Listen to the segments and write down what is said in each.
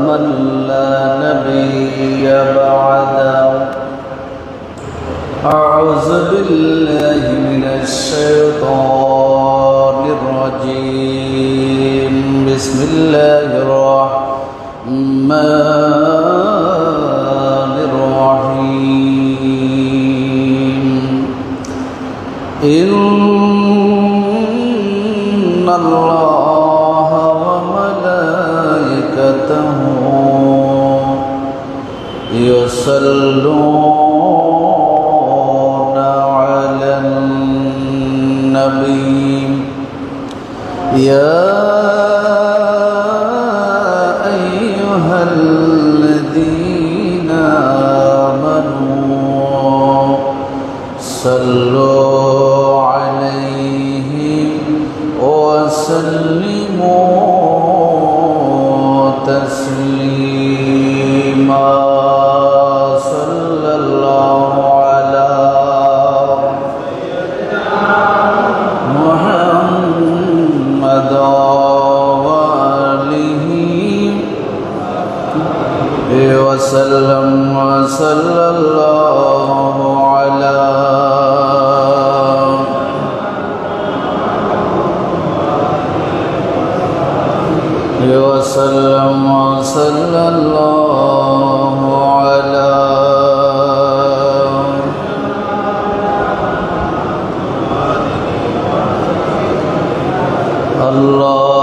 من لا نبي بعده أعوذ بالله من الشيطان الرجيم بسم الله الرحمن الرحيم إن الله وملائكته يصلون على النبي يا أيها الذين آمنوا صلوا عليه وسلموا تسليما صلى الله على محمد وآله وسلم وصلى الله على وسلم وصلى الله على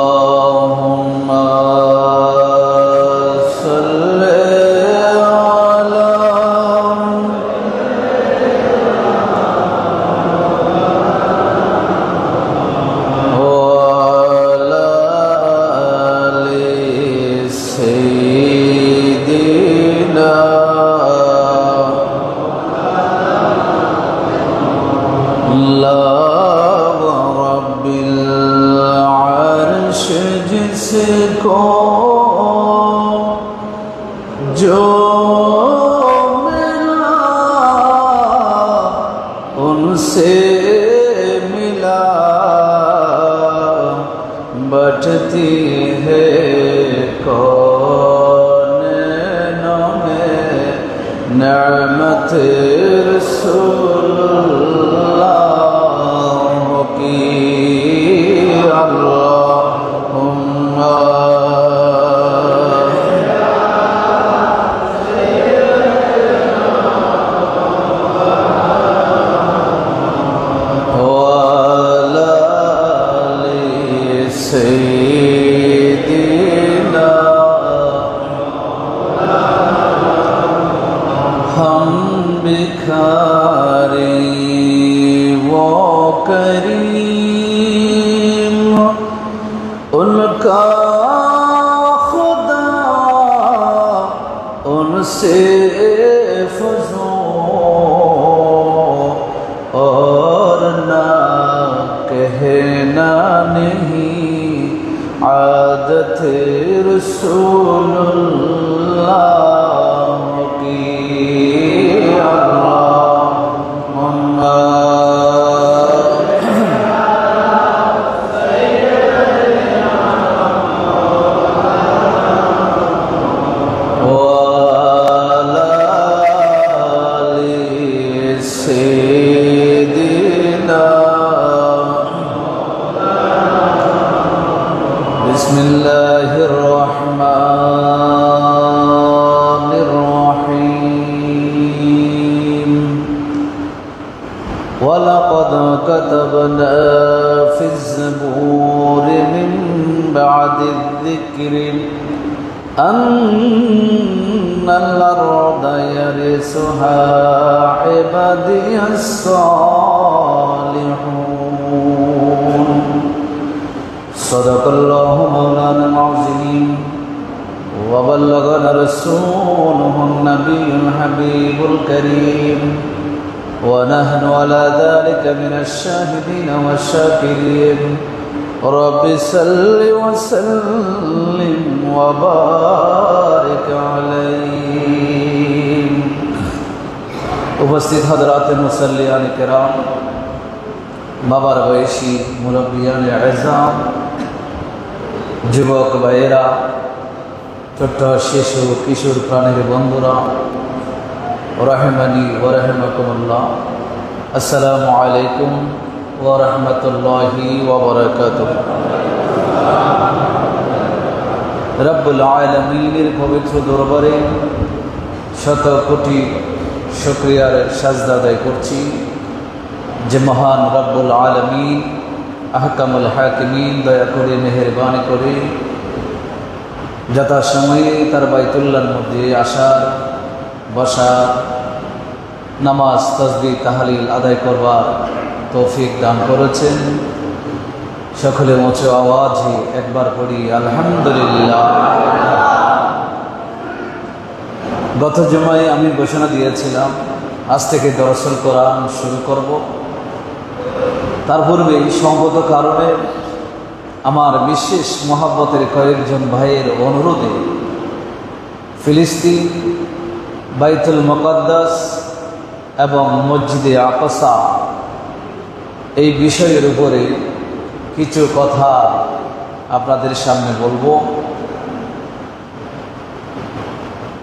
اللهم صل على وعلى آل سيدنا الله رب العرش जिसको जो मिला उनसे मिला बढ़ती है कौनों में नेमत रसूलुल्लाह की हम भिखारी वो करीम उनका खुदा उनसे फज़ूल और ना कहना नहीं आदत रसूलुल्लाह की वलक़द कतबना फ़ी ज़बूर मिन बअदि ज़िक्रि अन्नल अर्द यरिसुहा इबादियस सालिहून सदक़ल्लाहु मौलाना अज़ीम व बल्लगना रसूलुहुन नबियुल हबीबुल करीम ونحن على ذلك من الشاهدين والشاكرين رب صل وسلم وبارك عليه उपस्थित हज़रात मुसल्लियान किराम बाबर वैशी मुरब्बियान अज़ाम जुबक भाईरा ছোট্ট শিশু কিশোর প্রাণীর বন্ধুরা, রাহিমানি ওয়া রাহিমাকুমুল্লাহ, আসসালামু আলাইকুম ওয়া রাহমাতুল্লাহি ওয়া বারাকাতুহু। রব্বুল আলামিনের পবিত্র দরবারে শত কোটি শুকরিয়ার সাজদা আদায় করছি যে মহান রব্বুল আলামিন আহকামুল হাকিমিন দয়া করে মেহেরবানি করে যথাসময়ে তার বাইতুল্লাহর মধ্যে আসার, বসার, নামাজ তাসবিহ তাহলিল আদায় করবার তৌফিক দান করেছেন। সকলে উঁচু আওয়াজে একবার পড়ি আলহামদুলিল্লাহ। গত জুমায় আমি ঘোষণা দিয়েছিলাম আজ থেকে দরসুল কোরআন শুরু করব। তার পূর্বেই সঙ্গত কারণে আমার বিশেষ মহব্বতের কয়েকজন ভাইয়ের অনুরোধে ফিলিস্তিন, বাইতুল মুকাদ্দাস এবং মসজিদে আকসা এই বিষয়ের উপরে কিছু কথা আপনাদের সামনে বলবো।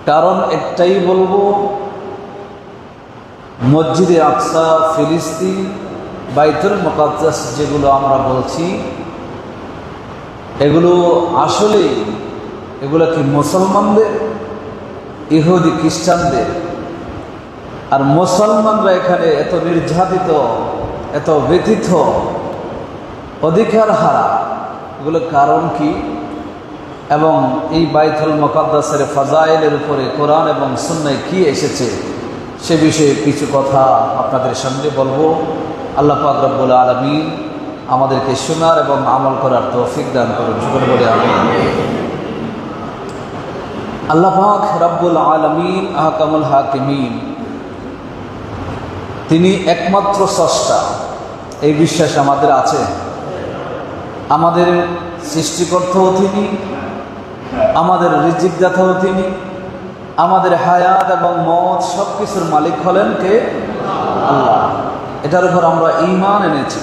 কারণ একটাই বলবো, মসজিদে আকসা, ফিলিস্তিন, বাইতুল মুকাদ্দাস যেগুলো আমরা বলছি, এগুলো আসলে এগুলো কি মুসলমানদের, ইহুদি খ্রিস্টানদের? আর মুসলমানরা এখানে এত নির্যাতিত, এত ব্যথিত, অধিকার হারা, এগুলো কারণ কি? এবং এই বাইতুল মুকাদ্দাসের ফাজাইলের উপরে কোরআন এবং সুন্নায় কি এসেছে সে বিষয়ে কিছু কথা আপনাদের সামনে বলবো। আল্লাহ পাক রব্বুল আলামিন আমাদেরকে শোনার এবং আমল করার তৌফিক দান করুন। সকলে বলে আমিন। আল্লাহ পাক রব্বুল আলামিন আহকামুল হাকিমিন, তিনি একমাত্র স্রষ্টা, এই বিশ্বাস আমাদের আছে। আমাদের সৃষ্টিকর্তাও তিনি, আমাদের রিজিক দাতাও তিনি, আমাদের হায়াত এবং মওত সব কিছুর মালিক হলেন কে? আল্লাহ। এটার উপর আমরা ঈমান এনেছি।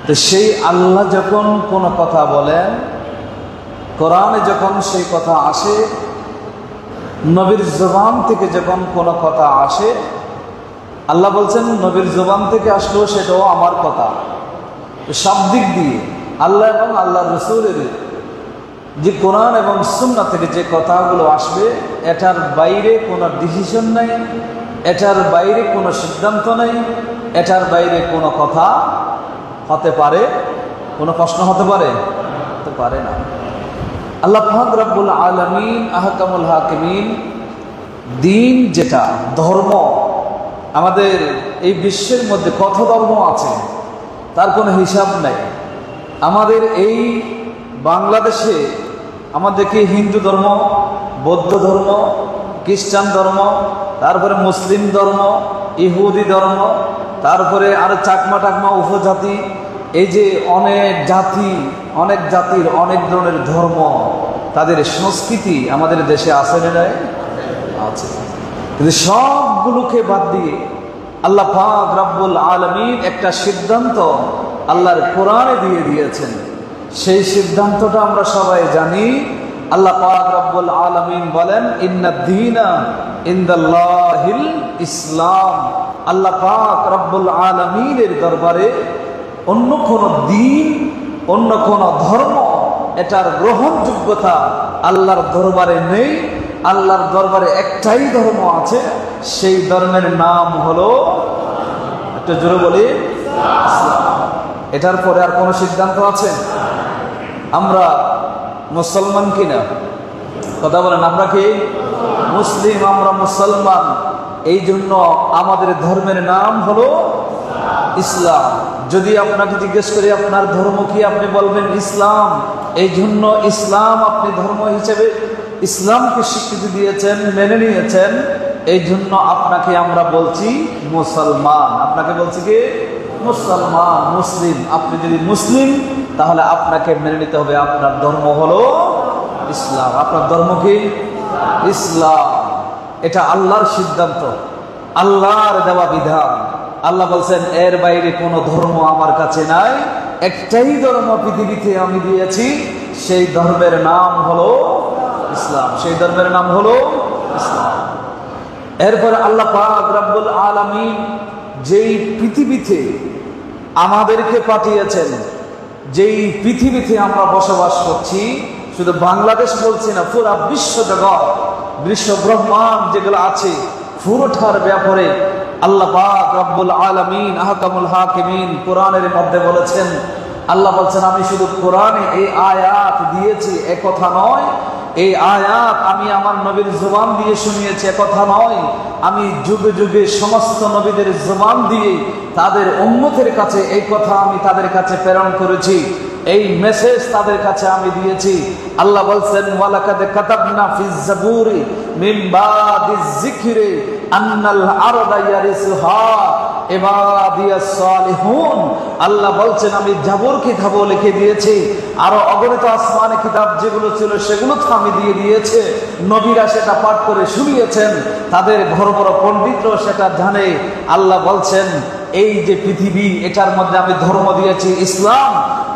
তো সেই আল্লাহ যখন কোনো কথা বলেন, কোরআনে যখন সেই কথা আসে, নবীর জবান থেকে যখন কোনো কথা আসে, আল্লাহ বলছেন নবীর জবান থেকে আসলো সেটাও আমার কথা। সব দিক দিয়ে আল্লাহ এবং আল্লাহ রসুলের যে কোরআন এবং সুন্নাহ থেকে যে কথাগুলো আসবে, এটার বাইরে কোনো ডিসিশন নেই, এটার বাইরে কোনো সিদ্ধান্ত নেই, এটার বাইরে কোনো কথা হতে পারে, কোনো প্রশ্ন হতে পারে না। আল্লাহ পাক রব্বুল আলামিন আহকামুল হাকিমিন, দিন যেটা ধর্ম, আমাদের এই বিশ্বের মধ্যে কত ধর্ম আছে তার কোনো হিসাব নেই। আমাদের এই বাংলাদেশে আমাদেরকে হিন্দু ধর্ম, বৌদ্ধ ধর্ম, খ্রিস্টান ধর্ম, তারপরে মুসলিম ধর্ম, ইহুদি ধর্ম, তারপরে আরো চাকমা টাকমা উপজাতি, এই যে অনেক জাতি, অনেক জাতির অনেক ধরনের ধর্ম, তাদের সংস্কৃতি আমাদের দেশে আছে না? আছে। কিন্তু সবগুলোকে বাদ দিয়ে আল্লাহ পাক রব্বুল আলামিন একটা সিদ্ধান্ত আল্লাহর কোরআনে দিয়ে দিয়েছেন। সেই সিদ্ধান্তটা আমরা সবাই জানি। আল্লাহ পাক রব্বুল আলামিন বলেন, ইন্নাদ দীনা ইনদাল্লাহিল ইসলাম। আল্লাহ পাক রব্বুল আলামিনের দরবারে অন্য কোন দিন, অন্য কোন ধর্ম, এটার গ্রহণযোগ্যতা আল্লাহর দরবারে নেই। আল্লাহর দরবারে একটাই ধর্ম আছে, সেই ধর্মের নাম হলো, একটু জোরে বলি, ইসলাম। এটার পরে আর কোন সিদ্ধান্ত আছে? আমরা মুসলমান কিনা? কথা বলেন, আমরা কি মুসলিম? আমরা মুসলমান। এই জন্য আমাদের ধর্মের নাম হলো ইসলাম। যদি আপনাকে জিজ্ঞেস করি আপনার ধর্ম কি, আপনি বলবেন ইসলাম। এই জন্য ইসলাম আপনি ধর্ম হিসেবে ইসলামকে স্বীকৃতি দিয়েছেন, মেনে নিয়েছেন। এই জন্য আপনাকে আমরা বলছি মুসলমান। আপনাকে বলছি কি? মুসলমান, মুসলিম। আপনি যদি মুসলিম, তাহলে আপনাকে মেনে নিতে হবে আপনার ধর্ম হলো ইসলাম। আপনার ধর্ম কি? ইসলাম। এটা আল্লাহর সিদ্ধান্ত, আল্লাহর দেওয়া বিধান। আল্লাহ বলছেন এর বাইরে কোনো ধর্ম আমার কাছে নাই, একটাই ধর্ম পৃথিবীতে আমি দিয়েছি, সেই ধর্মের নাম হলো সেই ধর্মের নাম হলো ইসলাম। এরপরে আল্লাহ পাক রব্বুল আলামিন যেই পৃথিবীতে আমাদেরকে পাঠিয়েছেন, যেই পৃথিবীতে আমরা বসবাস করছি, শুধু বাংলাদেশ বলছি না, পুরা বিশ্ব জগৎ, বিশ্ব ব্রহ্মাণ্ড যেগুলো আছে পুরোটার ব্যাপারে আল্লাহ পাক রব্বুল আলামিন আহকামুল হাকিমিন কোরআনের মধ্যে বলেছেন। আল্লাহ বলছেন, আমি শুধু কোরআনে এই আয়াত দিয়েছি একথা নয়, এই আয়াত আমি আমার নবীর জবান দিয়ে শুনিয়েছি একথা নয়, আমি যুগে যুগে সমস্ত নবীদের জবান দিয়ে তাদের উম্মতের কাছে এই কথা আমি তাদের কাছে প্রেরণ করেছি, এই মেসেজ তাদের কাছে আমি দিয়েছি। আল্লাহ বলছেন, ওয়ালাকাদ কাতাবনা ফিজ জাবুরি মিন বাদিজ যিকরি আন্নাল আরদা ইয়ারিসুহা ইবাদিয়াস সালিহুন। আল্লাহ বলছেন, আমি জাবুর কিতাবও লিখে দিয়েছি, আরো অগণিত আসমানি কিতাব যেগুলো ছিল সেগুলো তো আমি দিয়ে দিয়েছে। নবীরা সেটা পাঠ করে শুনিয়েছেন, তাদের বড় বড় পণ্ডিতরাও সেটা জানে। আল্লাহ বলছেন, এই যে পৃথিবী, এটার মধ্যে আমি ধর্ম দিয়েছি ইসলাম,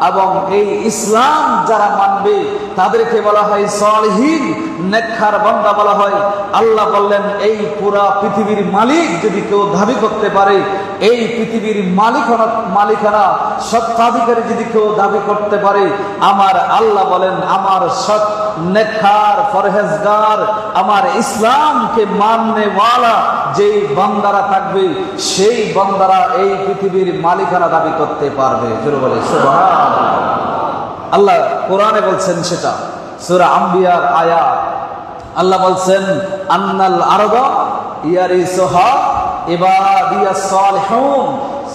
এবং এই ইসলাম যারা মানবে তাদেরকে বলা হয় সালিহিন, নেককার বান্দা বলা হয়। আল্লাহ বললেন, এই পুরা পৃথিবীর মালিক যদি কেউ দাবি করতে পারে, এই পৃথিবীর মালিকানা সত্ত্বাধিকারী যদি কেউ দাবি করতে পারে, আমার আল্লাহ বলেন, আমার সৎ নেককার পরহেজগার আমার ইসলামকে মাননেওয়ালা যেই বান্দারা থাকবে, সেই বান্দারা এই পৃথিবীর মালিকানা দাবি করতে পারবে। জোরে বলে সুবহানাল্লাহ। আল্লাহ কোরআনে বলছেন সেটা, সূরা আম্বিয়ার আয়াত। আল্লাহ বলছেন, আন্নাল আরদা ইয়ারিসুহা ইবাদিয়াস সালিহুন,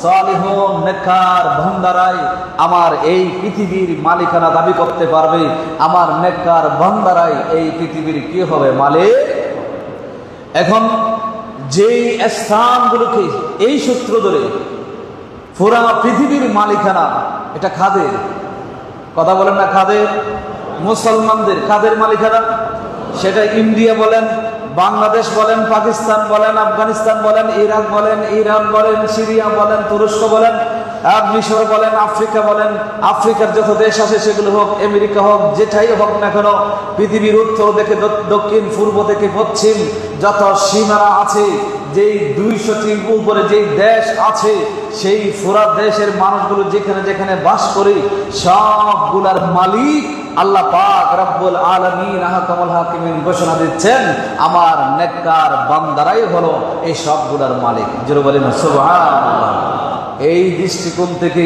সালিহুন নেককার বান্দারাই আমার এই পৃথিবীর মালিকানা দাবি করতে পারবে, আমার নেককার বান্দারাই এই পৃথিবীর কি হবে, মালিক। এখন যেই স্থানগুলোকে এই সূত্র ধরে পুরা পৃথিবীর মালিকানা, এটা কাদের? কথা বলেন না, কাদের? মুসলমানদের। কাদের মালিকানা? সেটা ইন্ডিয়া বলেন, বাংলাদেশ বলেন, পাকিস্তান বলেন, আফগানিস্তান বলেন, ইরাক বলেন, ইরান বলেন, সিরিয়া বলেন, তুরস্ক বলেন, মিশর বলেন, আফ্রিকা বলেন, আফ্রিকার যত দেশ আছে সেগুলো হোক, আমেরিকা হোক, যেটাই হোক না কেন, পৃথিবীর উত্তর থেকে দক্ষিণ, পূর্ব থেকে পশ্চিম যত সীমানা আছে, যেই 200টির উপরে যেই দেশ আছে, সেই পুরা দেশের মানুষগুলো যেখানে যেখানে বাস করে, সবগুলার মালিক আল্লাহ পাক রব্বুল আলামিন আহকামুল হাকিমিন ঘোষণা দিচ্ছেন, আমার নেককার বান্দারাই হলো এই সবগুলার মালিক। জোরে বলেন সুবহানাল্লাহ। এই দৃষ্টিকোণ থেকে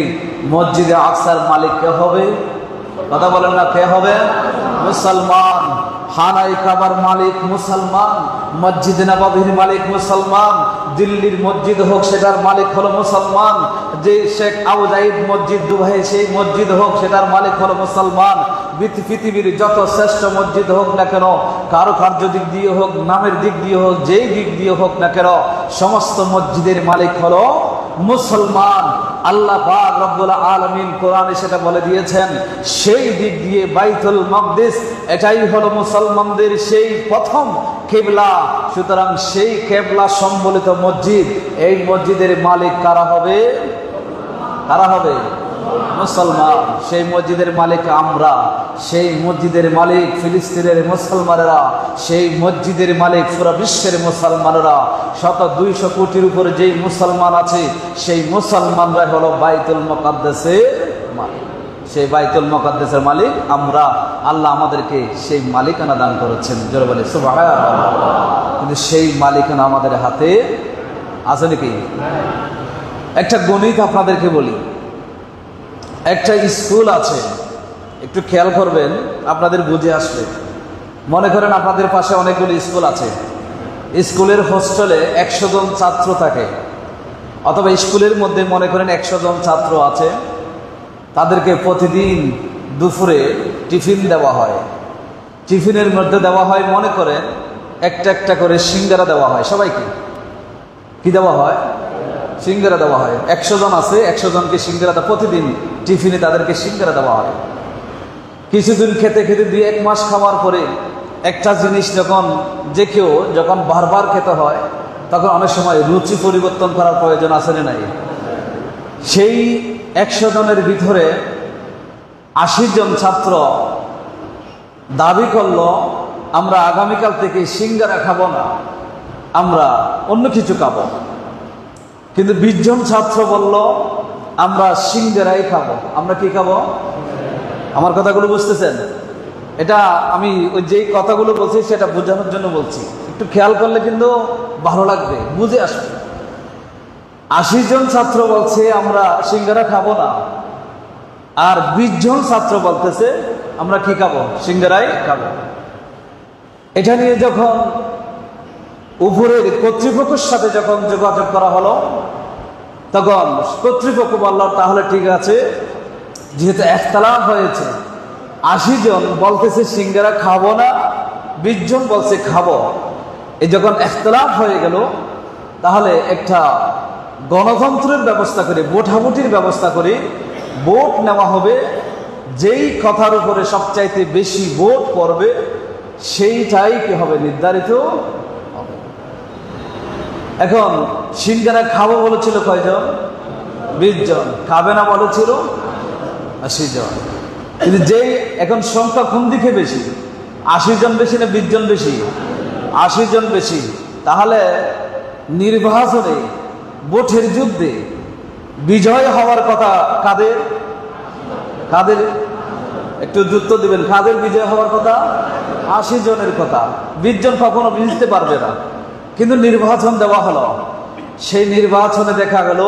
মসজিদে আকসার মালিক কে হবে? কথা বলেন না, কে হবে? মুসলমান। খানাই কাবার মালিক মুসলমান, মসজিদ নববীর মালিক মুসলমান, দিল্লির মসজিদ হোক সেটার মালিক হলো মুসলমান, যে শেখ আবু জাইদ মসজিদ দুবাই সেই মসজিদ হোক সেটার মালিক হলো মুসলমান। পৃথিবীর যত শ্রেষ্ঠ মসজিদ হোক না কেন, কারুকার্য দিক দিয়ে হোক, নামের দিক দিয়ে হোক, যেই দিক দিয়ে হোক না কেন, সমস্ত মসজিদের মালিক হলো মুসলমান। আল্লাহ পাক রব্বুল আলামিন কোরআনে সেটা বলে দিয়েছেন। সেই দিক দিয়ে বাইতুল মাকদিস এটাই হলো মুসলমানদের সেই প্রথম কিবলা। সুতরাং সেই কিবলা সম্বলিত মসজিদ, এই মসজিদের মালিক কারা হবে? কারা হবে? মুসলমান। সেই মসজিদের মালিক আমরা, সেই মসজিদের মালিক ফিলিস্তিনের মুসলমানেরা, সেই মসজিদের মালিক পুরো বিশ্বের মুসলমানেরা। 200 কোটির উপরে যেই মুসলমান আছে, সেই মুসলমানরা হলো বাইতুল মুকাদ্দাসের মালিক। সেই বাইতুল মুকাদ্দাসের মালিক আমরা। আল্লাহ আমাদেরকে সেই মালিকানা দান করেছেন। জোরে বলে সুবহানাল্লাহ। কিন্তু সেই মালিকানা আমাদের হাতে আছে নাকি? একটা গণিত আপনাদেরকে বলি। একটা স্কুল আছে, একটু খেয়াল করবেন, আপনাদের বুঝে আসবে। মনে করেন আপনাদের পাশে অনেকগুলো স্কুল আছে, স্কুলের হোস্টেলে 100 জন ছাত্র থাকে, অথবা স্কুলের মধ্যে মনে করেন 100 জন ছাত্র আছে। তাদেরকে প্রতিদিন দুপুরে টিফিন দেওয়া হয়। টিফিনের মধ্যে দেওয়া হয় মনে করেন একটা একটা করে সিঙ্গারা দেওয়া হয় সবাইকে। কি দেওয়া হয়? সিঙ্গারা দেওয়া হয়। 100 জন আছে, 100 জনকে সিঙ্গারা প্রতিদিন টিফিনে তাদেরকে সিঙ্গারা দেওয়া হয়। কিছুদিন খেতে খেতে 2-1 মাস খাওয়ার পরে একটা জিনিস যখন বারবার খেতে হয়, তখন অনেক সময় রুচি পরিবর্তন করার প্রয়োজন আছে না নাই? সেই 100 জনের ভিতরে 80 জন ছাত্র দাবি করলো, আমরা আগামীকাল থেকে সিঙ্গারা খাবো না, আমরা অন্য কিছু খাবো। কিন্তু 20 জন ছাত্র বলল আমরা সিঙ্গারাই খাবো। আমরা কি খাবো? আমার কথাগুলো বুঝতেছেন? এটা আমি ওই যেই কথাগুলো বলছি সেটা বোঝানোর জন্য বলছি, একটু খেয়াল করলে কিন্তু ভালো লাগবে, বুঝে আসবে। 80 জন ছাত্র বলছে আমরা সিঙ্গারা খাবো না, আর 20 জন ছাত্র বলতেছে আমরা কি খাবো? সিঙ্গারাই খাবো। এটা নিয়ে যখন উপরের কর্তৃপক্ষের সাথে যখন যোগাযোগ করা হলো, তখন কর্তৃপক্ষ বলল তাহলে ঠিক আছে, যেহেতু একতলাফ হয়েছে, 80 জন বলতেছে সিঙ্গারা খাবো না, 20 জন বলছে খাবো, এই যখন একতলাফ হয়ে গেল, তাহলে একটা গণতন্ত্রের ব্যবস্থা করে, ভোটাভুটির ব্যবস্থা করে ভোট নেওয়া হবে। যেই কথার উপরে সবচাইতে বেশি ভোট পড়বে সেইটাই কি হবে? নির্ধারিত হবে। এখন সিঙ্গারা খাবো বলেছিল কয়জন? 20 জন। খাবে না বলেছিল 80 জন। কিন্তু যেই এখন সংখ্যা কোন দিকে বেশি? 80 জন বেশি না 20 জন বেশি? 80 জন বেশি। তাহলে নির্বাচনে, ভোটের যুদ্ধে বিজয় হওয়ার কথা কাদের? কাদের? একটু যুক্ত দিবেন। কাদের বিজয় হওয়ার কথা? 80 জনের কথা। 20 জন কখনো বুঝতে পারবে না। কিন্তু নির্বাচন দেওয়া হলো, সেই নির্বাচনে দেখা গেল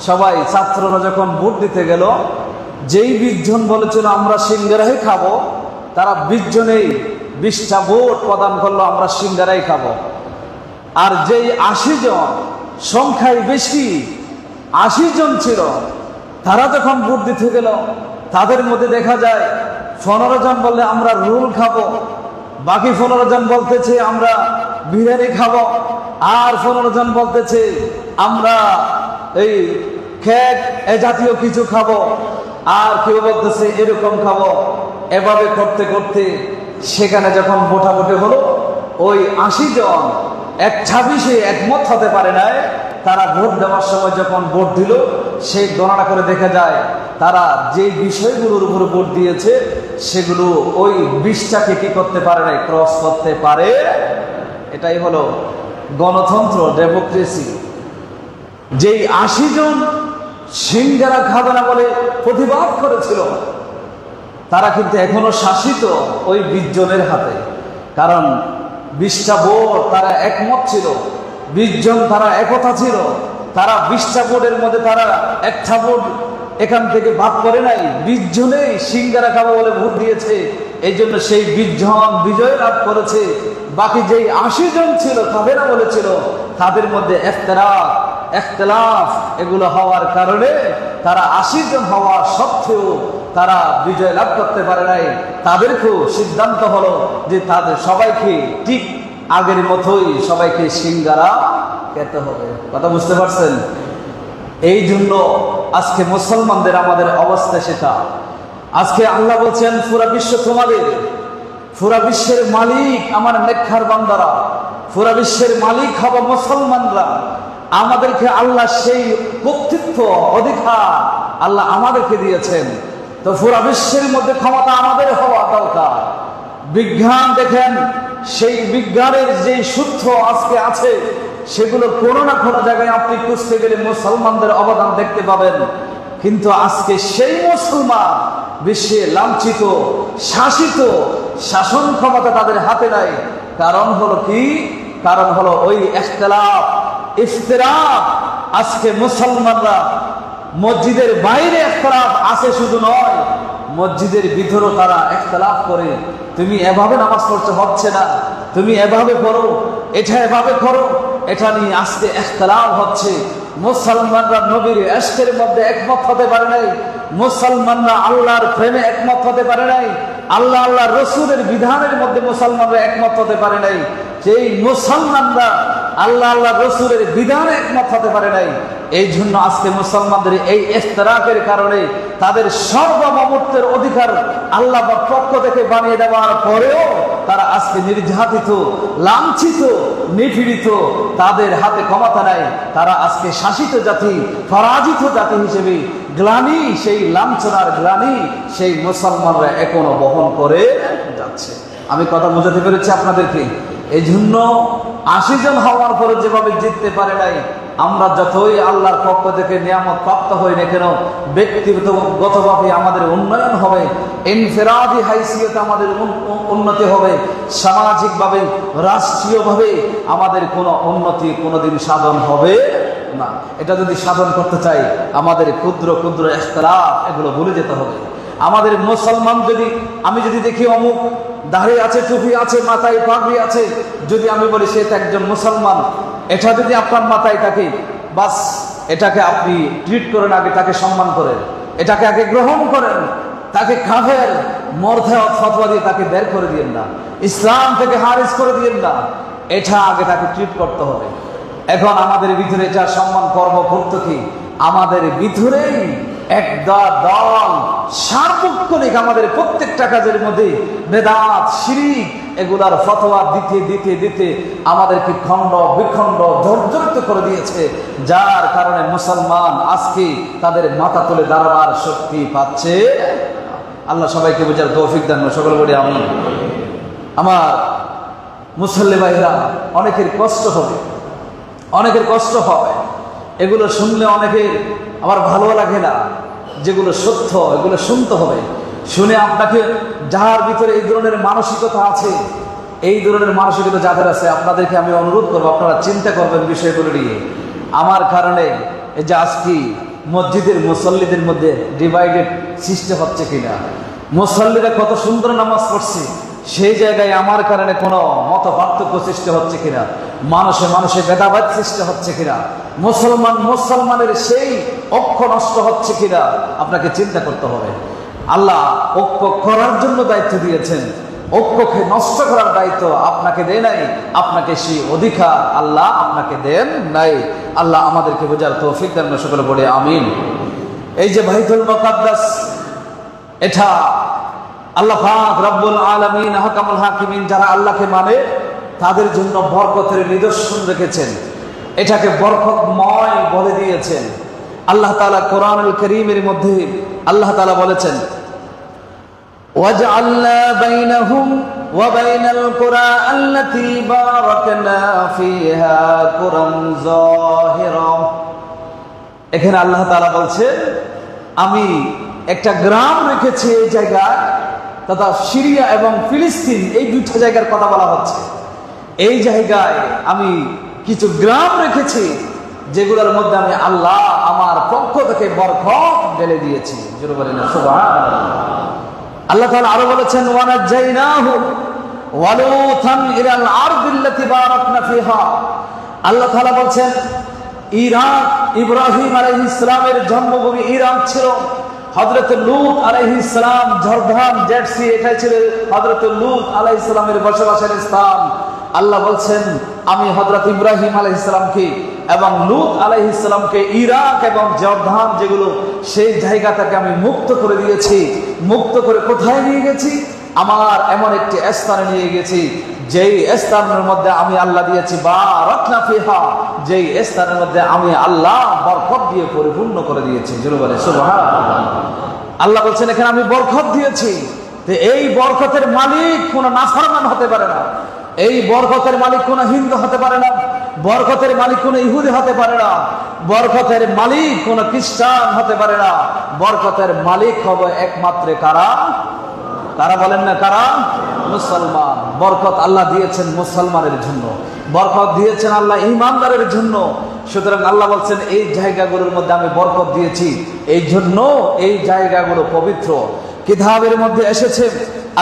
সবাই ছাত্ররা যখন ভোট দিতে গেল, যেই 20 জন বলেছিল আমরা সিঙ্গারাই খাবো, তারা 20 জনেই 20টা ভোট প্রদান করলো আমরা সিঙ্গারাই খাবো। আর যেই 80 জন সংখ্যায় বেশি 80 জন ছিল, তারা যখন ভোট দিতে গেল, তাদের মধ্যে দেখা যায় 15 জন বললে আমরা রোল খাবো, বাকি 15 জন বলতেছে আমরা বিরিয়ানি খাবো, আর 15 জন বলতেছে আমরা এই কেক এ জাতীয় কিছু খাবো, আর কেউ বলতেছে এরকম খাবো। এভাবে করতে করতে সেখানে যখন ভোটাভুটি হলো, ওই 80 জন এক ছাব্বিশে একমত হতে পারে নাই। তারা ভোট দেওয়ার সময় যখন ভোট দিল, সেই গণনা করে দেখা যায় তারা যে বিষয়গুলোর উপর ভোট দিয়েছে সেগুলো ওই 20টাকে কি করতে পারে নাই? ক্রস করতে পারে। এটাই হলো গণতন্ত্র, ডেমোক্রেসি। যেই 80 জন সিঙ্গারা খাবে না বলে প্রতিবাদ করেছিল, তারা কিন্তু এখনো শাসিত ওই 20 জনের হাতে। কারণ 20টা ভোট তারা একমত ছিল, 20 জন তারা একতা ছিল। তারা 20টা ভোটের মধ্যে তারা একটা ভোট এখান থেকে বাদ করে নাই, 20 জনেই সিঙ্গারা খাবো বলে ভোট দিয়েছে। এই জন্য সেই 20 জন বিজয় লাভ করেছে। বাকি যেই 80 জন ছিল খাবে না বলেছিল, তাদের মধ্যে ইখতিলাফ এগুলো হওয়ার কারণে তারা 80 জন হওয়া সত্ত্বেও তারা বিজয় লাভ করতে পারে নাই। তাদেরকেও সিদ্ধান্ত হলো যে তাদের সবাইকে ঠিক আগের মতোই সবাইকে সিঙ্গারা খেতে হবে। কথা বুঝতে পারছেন? এই জন্য আজকে মুসলমানদের আমাদের অবস্থা সেটা। আজকে আল্লাহ বলছেন পুরা বিশ্ব তোমাদের, পুরা বিশ্বের মালিক আমার নেককার বান্দারা, পুরা বিশ্বের মালিক হবে মুসলমানরা। আমাদেরকে আল্লাহ সেই কর্তৃত্ব অধিকার আল্লাহ আমাদেরকে দিয়েছেন। তো পুরা বিশ্বের মধ্যে ক্ষমতা আমাদের হওয়া দরকার। বিজ্ঞান দেখেন, সেই বিজ্ঞানের যে সূত্র আজকে আছে সেগুলো কোনো না কোনো জায়গায় আপনি খুঁজতে গেলে মুসলমানদের অবদান দেখতে পাবেন। কিন্তু আজকে সেই মুসলমান বিশ্বে লাঞ্ছিত, শাসিত, শাসন ক্ষমতা তাদের হাতে নাই। কারণ হলো কি? কারণ হলো ওই ইখতিলাফ, ইফতিরাক। আজকে মুসলমানরা মসজিদের বাইরে ইখতিলাফ আছে শুধু নয়, মসজিদের ভিতরেও তারা ইখতিলাফ করে। তুমি এভাবে নামাজ পড়তে হচ্ছে না, তুমি এভাবে পড়ো, এটা এভাবে করো, এটা নিয়ে আজকে ইখতিলাফ হচ্ছে। মুসলমানরা নবীর ইশকের মধ্যে একমত হতে পারে নাই, মুসলমানরা আল্লাহর প্রেমে একমত হতে পারে নাই, আল্লাহ আল্লাহর রাসূলের বিধানের মধ্যে মুসলমানরা একমত হতে পারে নাই। সেই মুসলমানরা আল্লাহ আল্লাহর রাসূলের বিধানে একমত হতে পারে নাই। এই জন্য আজকে মুসলমানদের এই ইফতিরাকের কারণে তাদের সার্বভৌমত্বের অধিকার আল্লাহ পক্ষ থেকে বানিয়ে দেওয়ার পরেও তারা আজকে নির্যাতিত, লাঞ্ছিত, নিপীড়িত, তাদের হাতে ক্ষমতা নাই। তারা আজকে শাসিত জাতি, পরাজিত জাতি হিসেবে গ্লানি, সেই লাঞ্ছনার গ্লানি সেই মুসলমানরা এখনো বহন করে যাচ্ছে। আমি কথা বোঝাতে পেরেছি আপনাদেরকে? এই জন্য 80 জন হওয়ার পরে যেভাবে জিততে পারে নাই, আমরা যতই আল্লাহর পক্ষ থেকে নিয়ামত প্রাপ্ত হই না কেন, ব্যক্তিগতভাবে আমাদের উন্নয়ন হবে, ইনফিরাদি হাইসিয়তে আমাদের উন্নতি হবে, সামাজিকভাবে রাষ্ট্রীয়ভাবে আমাদের কোনো উন্নতি কোনোদিন সাধন হবে না। এটা যদি সাধন করতে চাই, আমাদের ক্ষুদ্র ক্ষুদ্র ইখতিলাফ এগুলো ভুলে যেতে হবে। আমাদের মুসলমান আমি যদি দেখি অমুক দাড়ি আছে, টুপি আছে, মাথায় পাগড়ি আছে, যদি আমি বলি সে তো একজন মুসলমান, এটা যদি আপনার মাথায় থাকে, বাস এটাকে আপনি ট্রিট করেন, আগে তাকে সম্মান করেন, এটাকে আগে গ্রহণ করেন, তাকে কাফের মুরতাদ ফতোয়া দিয়ে তাকে বের করে দিয়েন না, ইসলাম থেকে খারিজ করে দিয়েন না, এটা আগে তাকে ট্রিট করতে হবে। এখন আমাদের ভিতরে যা সম্মান কর্ম করতে কি, আমাদের ভিতরেই একটা দল সার্বক্ষণিক আমাদের প্রত্যেকটা কাজের মধ্যে বেদাত শিরক এগুলার ফতোয়া দিতে দিতে দিতে আমাদেরকে খণ্ড বিখণ্ড জর্জরিত করে দিয়েছে, যার কারণে মুসলমান আজকে তাদের মাথা তুলে দাঁড়াবার শক্তি পাচ্ছে। আল্লাহ সবাইকে বোঝার তৌফিক দান, সকলে বলি আমিন। আমার মুসল্লি ভাইরা, অনেকের কষ্ট হবে, অনেকের কষ্ট হবে, এগুলো শুনলে অনেকের আবার ভালো লাগে না। যেগুলো সত্য এগুলো শুনতে হবে, শুনে আপনাকে যার ভিতরে এই ধরনের মানসিকতা আছে, এই ধরনের মানসিকতা যাদের আছে, আপনাদেরকে আমি অনুরোধ করবো আপনারা চিন্তা করবেন বিষয়গুলো নিয়ে। আমার কারণে এই যে আজকে মসজিদের মুসল্লিদের মধ্যে ডিভাইডেড সৃষ্টি হচ্ছে কিনা, মুসল্লিরা কত সুন্দর নামাজ পড়ছে, সেই জায়গায় আমার কারণে কোনো মত পার্থক্য সৃষ্টি হচ্ছে কিনা, মানুষে মানুষে ভেদাভেদ সৃষ্টি হচ্ছে কিনা, মুসলমানের সেই ঐক্য নষ্ট হচ্ছে কিনা, আপনাকে চিন্তা করতে হবে। আল্লাহ ঐক্য করার জন্য দায়িত্ব দিয়েছেন, ঐক্যকে নষ্ট করার দায়িত্ব আপনাকে দেয় নাই, আপনাকে সেই অধিকার আল্লাহ আপনাকে দেন নাই। আল্লাহ আমাদেরকে বোঝার তৌফিক দান, সকলে বলে আমিন। এই যে বাইতুল মুকাদ্দাস, এটা আল্লাহ পাক রব্বুল আলামিন আহকামুল হাকিমিন যারা আল্লাহকে মানে তাদের জন্য বরকতের নিদর্শন রেখেছেন, এটাকে বরকতময় বলে দিয়েছেন। আল্লাহ তাআলা কোরআনুল কারীমের মধ্যে আল্লাহ তাআলা বলেছেন, ওয়াজআলনা বাইনাহুম ওয়া বাইনাল কুরা আল্লাতী বারাকনা ফিহা কুরান যাহিরা। এখানে আল্লাহ তাআলা বলছেন, আমি একটা গ্রাম রেখেছি এই জায়গায়, তথা সিরিয়া এবং ফিলিস্তিন, এই দুইটা জায়গার কথা বলা হচ্ছে। এই জায়গায় আমি কিছু গ্রাম রেখেছি যেগুলোর মধ্যে আমি আল্লাহ আমার পক্ষ থেকে বরকত ঢেলে দিয়েছি। জোরে বলেন না সুবহানাল্লাহ। আল্লাহ তাআলা আরো বলেছেন, ওয়ানাজাইনাহু ওয়া লূতান ইলাল আরদিল্লাতী বারাকনা ফিহা। আল্লাহ তাআলা বলছেন, ইরাক, ইব্রাহিম আলাইহিস সালামের জন্মভূমি ইরাক ছিল। হযরত লূত আলাইহিস সালাম জর্দান ডেড সি, এটাই ছিল হযরত লূত আলাইহিস সালামের বসবাসের স্থান। আল্লাহ বলছেন, আমি হযরত ইব্রাহিম আলাইহিস সালামকে এবং লূত আলাইহিস সালামকে ইরাক এবং জর্দান যেগুলো সেই জায়গা থেকে আমি মুক্ত করে দিয়েছি। মুক্ত করে কোথায় নিয়ে গেছি? আমার এমন একটি স্থানে নিয়ে গেছি যেই স্থানের মধ্যে আমি আল্লাহ দিয়েছি বারাকনা ফিহা, যেই স্থানের মধ্যে আমি আল্লাহ বরকত দিয়ে পরিপূর্ণ করে দিয়েছি। জোরে বলে সুবহানাল্লাহ। আল্লাহ বলছেন এখানে আমি বরকত দিয়েছি। তো এই বরকতের মালিক কোন নাফরমান হতে পারে না, এই বরকতের মালিক কোন হিন্দু হতে পারে না, বরকতের মালিক কোন ইহুদি হতে পারে না, বরকতের মালিক কোন খ্রিস্টান হতে পারে না। বরকতের মালিক হবে একমাত্র কারা? কারা বলেন না কারা? মুসলমান। বরকত আল্লাহ দিয়েছেন মুসলমানের জন্য, বরকত দিয়েছেন আল্লাহ ঈমানদারের জন্য। সুতরাং আল্লাহ বলছেন এই জায়গাগুলোর মধ্যে আমি বরকত দিয়েছি, এই জন্য এই জায়গাগুলো পবিত্র। কিতাবের মধ্যে এসেছে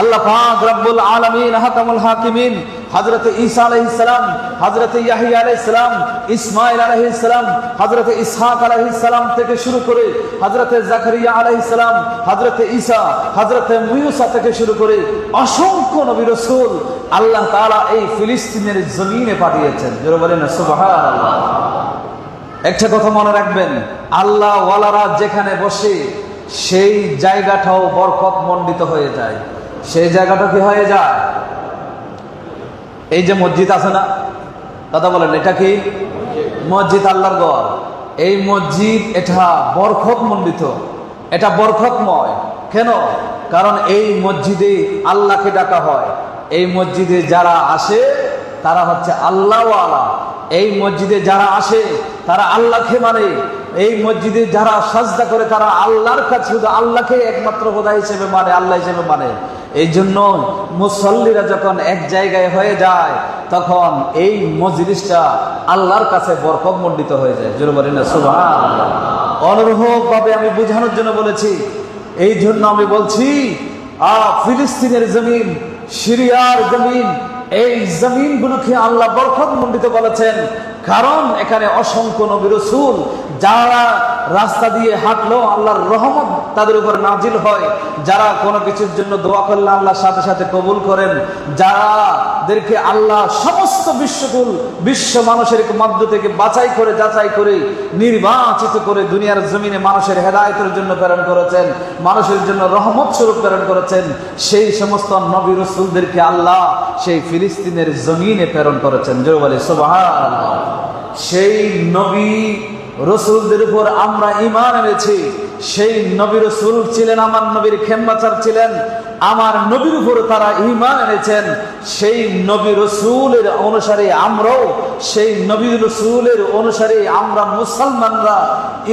আল্লাহ পাক রব্বুল আলামিন আহকামুল হাকিমিন হযরত ঈসা আলাইহিস সালাম, হযরত ইয়াহইয়া আলাইহিস সালাম, ইসমাঈল আলাইহিস সালাম, হযরত ইসহাক আলাইহিস সালাম থেকে শুরু করে হযরত জাকারিয়া আলাইহিস সালাম, হযরত ঈসা, হযরত মুসা থেকে শুরু করে অসংখ্য নবী রাসূল আল্লাহ তাআলা এই ফিলিস্তিনের জমিনে পাঠিয়েছেন। জোরে বলেন সুবহানাল্লাহ। একটা কথা মনে রাখবেন, আল্লাহ ওয়ালারা যেখানে বসে সেই জায়গাটাও বরকত মণ্ডিত হয়ে যায়। সেই জায়গাটা কি হয়ে যায়? এই যে মসজিদ আছে না, কথা বলেন, এটা কি মসজিদ? আল্লাহর ঘর। এই মসজিদ এটা বরকত মণ্ডিত, এটা বরকতময়। কেন? কারণ এই মসজিদে আল্লাহকে ডাকা হয়, এই মসজিদে যারা আসে তারা হচ্ছে আল্লাহওয়ালা। এই মসজিদে যারা আসে তারা আল্লাহকে মানে। এই মসজিদে যারা সাজদা করে তারা আল্লাহর কাছে শুধু আল্লাহকে একমাত্র খোদা হিসেবে মানে, আল্লাহ হিসেবে মানে। এই জন্য মুসল্লিরা যখন এক জায়গায় হয়ে যায় তখন এই মজলিসটা আল্লাহর কাছে বরকতমণ্ডিত হয়ে যায়। জোরে বলেন না সুবহানাল্লাহ। অনুরূপভাবে আমি বোঝানোর জন্য বলেছি, এই জন্য আমি বলছি ফিলিস্তিনের জমিন, সিরিয়ার জমিন, এই জমিনগুলোকে আল্লাহ বরকতমণ্ডিত বলেছেন, কারণ এখানে অসংখ্য নবী রাসূল যারা রাস্তা দিয়ে হাঁটলো আল্লাহর রহমত তাদের উপর নাজিল হয়। যারা কোনো কিছুর জন্য দোয়া করলে আল্লাহ সাথে সাথে কবুল করেন। যাদেরকে আল্লাহ সমস্ত বিশ্ব মানুষের মধ্য থেকে বাছাই করে যাচাই করে নির্বাচিত করে দুনিয়ার জমিনে মানুষের হেদায়েতের জন্য প্রেরণ করেছেন, মানুষের জন্য রহমত স্বরূপ প্রেরণ করেছেন, সেই সমস্ত নবী রাসূলদেরকে আল্লাহ সেই ফিলিস্তিনের জমিনে প্রেরণ করেছেন। জোরে বলে সুবহানাল্লাহ। সেই নবী রাসূলদের উপর আমরা ঈমান এনেছি। সেই নবী রাসূল ছিলেন আমার নবীর খেদমতগার ছিলেন, আমার নবীর উপর তারা ঈমান এনেছেন। সেই নবী রাসূলের অনুসারী আমরাও, সেই নবী রাসূলের অনুসারী আমরা মুসলমানরা।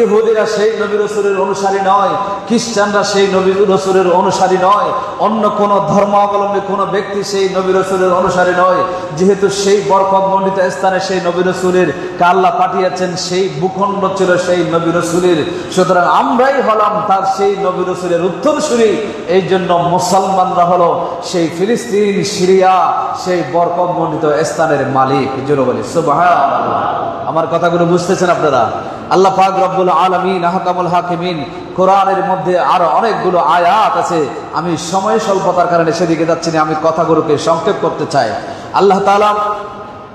ইহুদিরা সেই নবী রাসূলের অনুসারী নয়, খ্রিস্টানরা সেই নবী রাসূলের অনুসারী নয়, অন্য কোন ধর্মাবলম্বী কোন ব্যক্তি সেই নবী রাসূলের অনুসারী নয়। যেহেতু সেই বরকতমণ্ডিত স্থানে সেই নবী রাসূলের আল্লাহ পাঠিয়েছেন, সেই ভূখণ্ড ছিল সেই নবী রাসূলের, সুতরাং আমরাই হলাম তার সেই নবী রাসূলের উত্তরসূরি। এই জন্য মুসলমানরা হলো সেই ফিলিস্তিন, সিরিয়া, সেই বরকতমণ্ডিত স্থানের মালিক। জোরে বলি সুবহানাল্লাহ। আমার কথাগুলো বুঝতেছেন আপনারা? আল্লাহ পাক রব্বুল আলামিন আহকামুল হাকিমিন কোরআনের মধ্যে আরো অনেকগুলো আয়াত আছে। আমি সময় স্বল্পতার কারণে সেদিকে যাচ্ছি না, আমি কথাগুলোকে সংক্ষেপ করতে চাই। আল্লাহ তাআলা